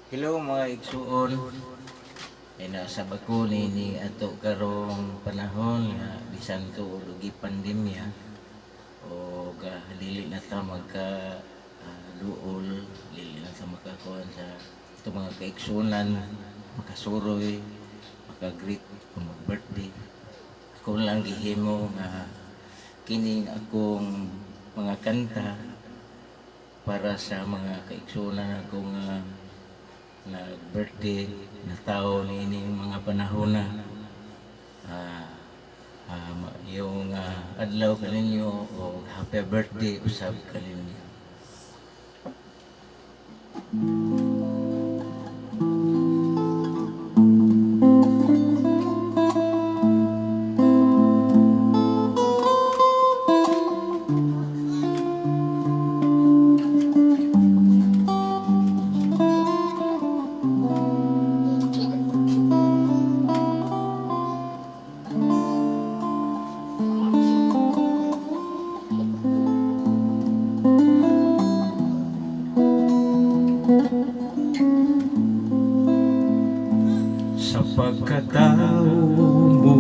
Hello mga igsuon. Ay nasa bako ni ato karong panahon nga bisan tuod og pandemya o dili na ta magka duol, dili na ta makakuan sa ito mga kaigsunan, makasuroy, maka-greet o mag-birthday. Ako lang gihimo nga kining akong mga kanta para sa mga kaigsunan akong nag-birthday na tao niining mga panahon na yung adlaw kaninyo o happy birthday usab kaninyo. Sa pagkatao mo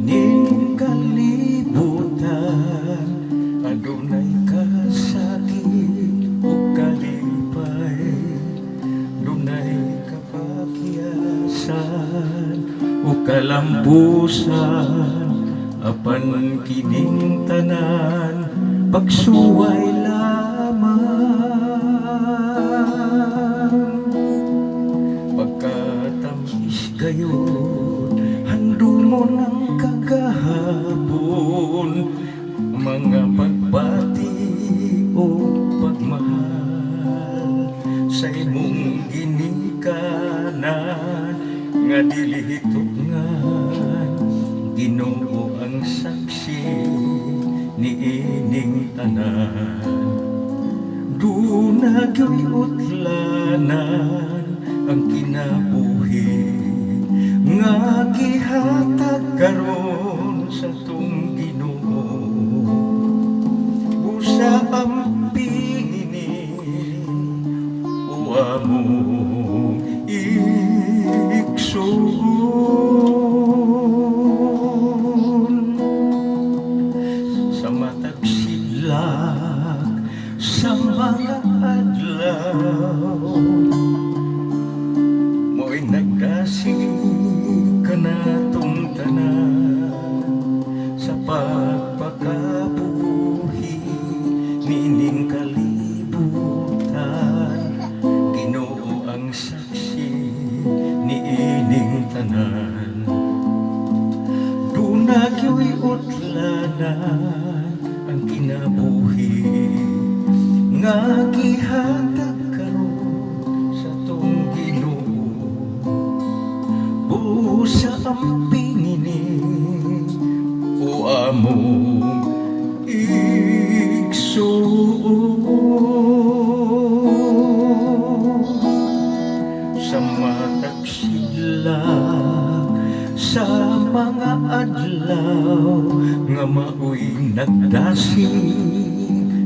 ning kalibutan, adunay kasakit o kalipay, dunay kapakyasan o kalambusan, apan kining tanan pagsuway lamang. Pagkatamis gayon, hando mo ng kagahapon, mga pagbati o pagmahal sa imong ginikanan nga dili tugngan. Ginoo ang saksi niining tanan, duna gyo'y utlanan ang kinabuhi nga gihatag karon sa tung Ginoo. Busa ang pinini o among igsoon, sa matag silak sa mga adlaw mo'y nagdasig ka na tong tanan sa pagpakabuhi nining kalibutan. Ginoo ang saksi niining tanan, dunagyo'y utlanan ang kinabuhi nga gihatag karon sa tong Ginoo. Busa ang pingini o among igsoon, sa matag silak sa mga adlaw nga mao'y nagdasig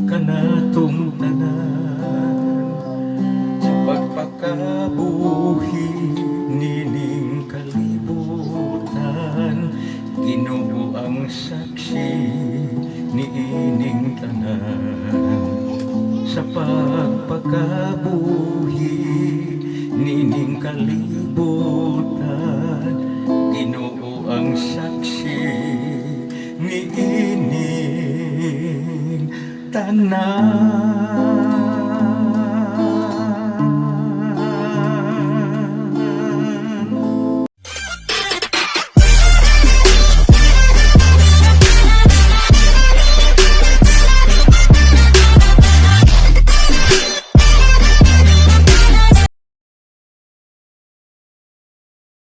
kanatong tanan sa pagpakabuhi nining kalibutan. Ginoo ang saksi niining tanan sa pagpakabuhi nining kalibutan. Ginoo ang saksi niining tanan.